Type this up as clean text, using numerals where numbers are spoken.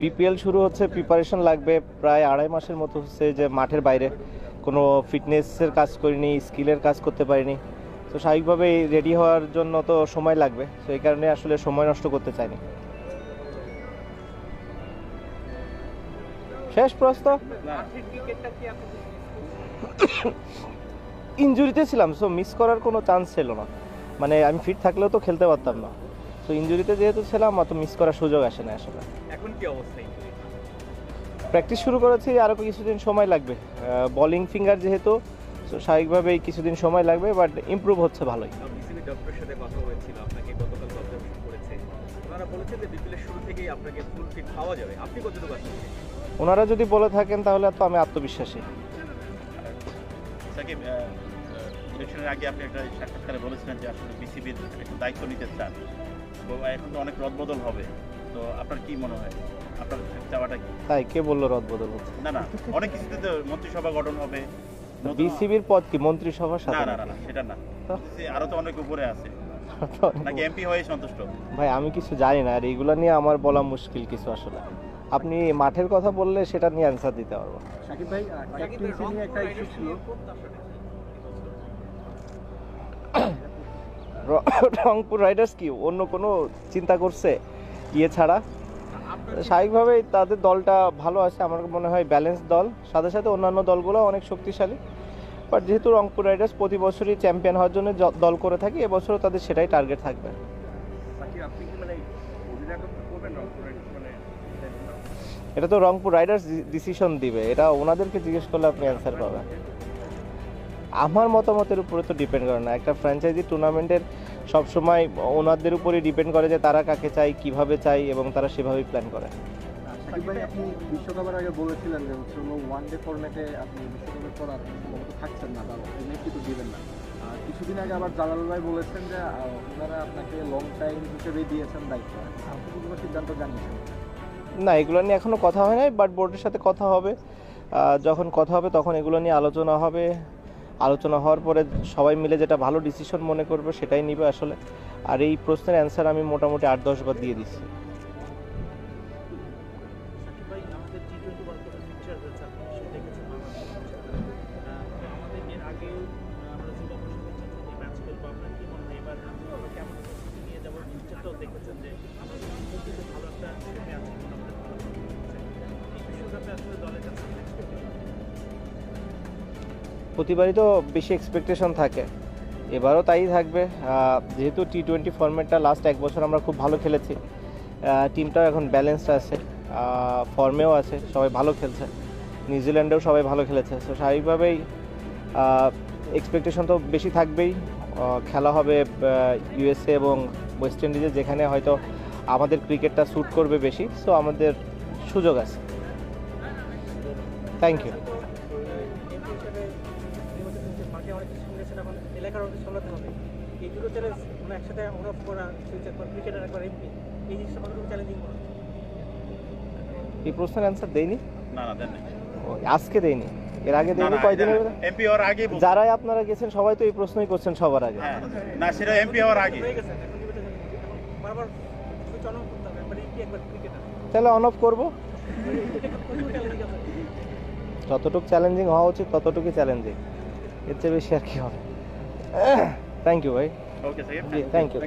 BPL শুরু হচ্ছে, preparation লাগবে প্রায় 2.5 মাসের মতো হচ্ছে যে মাঠের বাইরে কোনো ফিটনেসের কাজ করিনি, স্কিলের কাজ করতে পারিনি। তো স্বাভাবিকভাবেই রেডি হওয়ার জন্য তো সময় লাগবে, তো এই কারণে আসলে সময় নষ্ট করতে চাইনি। শেষ প্রশ্ন, ইনজুরিতে ছিলাম, সো মিস করার কোনো চান্স ছিল না। মানে আমি ফিট থাকলেও তো খেলতে পারতাম না, তো ইনজুরিতে যেহেতু ছিলাম অত মিস করার সুযোগ আসে না আসলে। এখন কি অবস্থা? প্র্যাকটিস শুরু করেছি, আরও কিছুদিন সময় লাগবে। বলিং ফিঙ্গার যেহেতু, তো স্বাভাবিকভাবেই কিছুদিন সময় লাগবে, বাট ইমপ্রুভ হচ্ছে ভালোই। বিসিবি ডক্টরের সাথে কথা হয়েছিল, আপনাকে গতকাল অবজারভেশন করেছে। ওনারা বলেছে যে বিপিএলের শুরু থেকেই আপনাকে ফুল ফিট পাওয়া যাবে। আপনি কতটুকু আছেন? ওনারা যদি বলে থাকেন তাহলে তো আমি আত্মবিশ্বাসী। সাকিব, ইলেকশনের আগে আপনি একটা সাক্ষাৎকারে বলেছিলেন যে আসলে বিসিবির একটু দায়িত্ব নিতে চান। তো এখন তো অনেক রদবদল হবে, তো আপনার কি মনে হয়, আপনার চাওয়াটা কি? তাই কে বললো রদবদল হচ্ছে? না, অনেক কিছুতে তো মন্ত্রিসভা গঠন হবে। বিসিবির পদ কি মন্ত্রিসভার সাথে? না, সেটা না, আরো তো অনেক উপরে আছে, নাকি এমপি হয়ে সন্তুষ্ট? ভাই আমি কিছু জানি না, আর এইগুলো নিয়ে আমার বলা মুশকিল কিছু আসলে। আপনি মাঠের কথা বললে সেটা নিয়ে অ্যান্সার দিতে পারবো। সাকিব ভাই, ক্যাপ্টেন্সি নিয়ে একটা ইস্যু ছিল। রংপুর রাইডার্স কি অন্য কোনো চিন্তা করছে ইয়ে ছাড়া? স্বাভাবিকভাবেই তাদের দলটা ভালো আছে, আমার মনে হয় ব্যালেন্স দল, সাথে সাথে অন্যান্য দলগুলো অনেক শক্তিশালী। বাট যেহেতু রংপুর রাইডার্স প্রতি বছরই চ্যাম্পিয়ন হওয়ার জন্য দল করে থাকে, এবছরও তাদের সেটাই টার্গেট থাকবে। এটা তো রংপুর রাইডার্স ডিসিশন দিবে, এটা ওনাদেরকে জিজ্ঞেস করলে আপনি অ্যান্সার পাবেন। আমার মতামতের উপরে তো ডিপেন্ড করে না। একটা ফ্র্যাঞ্চাইজি টুর্নামেন্টের সবসময় ওনাদের উপরই ডিপেন্ড করে যে তারা কাকে চাই, কিভাবে চাই, এবং তারা সেভাবেই প্ল্যান করে। সাকিব ভাই, আপনি বিশ্বকাপের আগে বলেছিলেন যে ওয়ান ডে ফরম্যাটে আপনি বিশ্বকাপের পর আর সম্ভবত থাকছেন না, বা নেতৃত্ব দিবেন না। কিছুদিন আগে আবার জালাল ভাই বলেছেন যে ওনারা আপনাকে লং টাইম হিসেবে দিয়েছেন দায়িত্ব। আপনি কি কোনো সিদ্ধান্ত জানিয়েছেন? না, এগুলো নিয়ে এখনও কথা হয় নাই, বাট বোর্ডের সাথে কথা হবে। যখন কথা হবে তখন এগুলো নিয়ে আলোচনা হবে। আলোচনা হওয়ার পরে সবাই মিলে যেটা ভালো ডিসিশন মনে করবে সেটাই নিবে আসলে। আর এই প্রশ্নের অ্যান্সার আমি মোটামুটি 8-10 বার দিয়ে দিচ্ছি। প্রতিবারই তো বেশি এক্সপেকটেশন থাকে, এবারও তাই থাকবে। যেহেতু টি-20 ফরম্যাটটা লাস্ট 1 বছর আমরা খুব ভালো খেলেছি, টিমটাও এখন ব্যালেন্সড আছে, ফর্মেও আছে, সবাই ভালো খেলছে। নিউজিল্যান্ডেও সবাই ভালো খেলেছে, তো স্বাভাবিকভাবেই এক্সপেকটেশন তো বেশি থাকবেই। খেলা হবে ইউএসএ এবং ওয়েস্ট ইন্ডিজে, যেখানে হয়তো আমাদের ক্রিকেটটা স্যুট করবে বেশি, সো আমাদের সুযোগ আছে। Thank you. এই প্রশ্নের অ্যান্সার দেয়নি? না, দেন নাই। আজকে দেয়নি, এর আগে দেয়নি। কয়দিন এমপি হওয়ার আগে যারাই আপনারা গেছেন সবাই তো এই প্রশ্নই করছেন সবার আগে। না, সেটা এমপি হওয়ার আগে। তাহলে অন অফ করবো। যতটুকু চ্যালেঞ্জিং হওয়া উচিত ততটুকুই চ্যালেঞ্জিং, এর চেয়ে বেশি আর কি হবে। থ্যাংক ইউ ভাই। ওকে, থ্যাংক ইউ।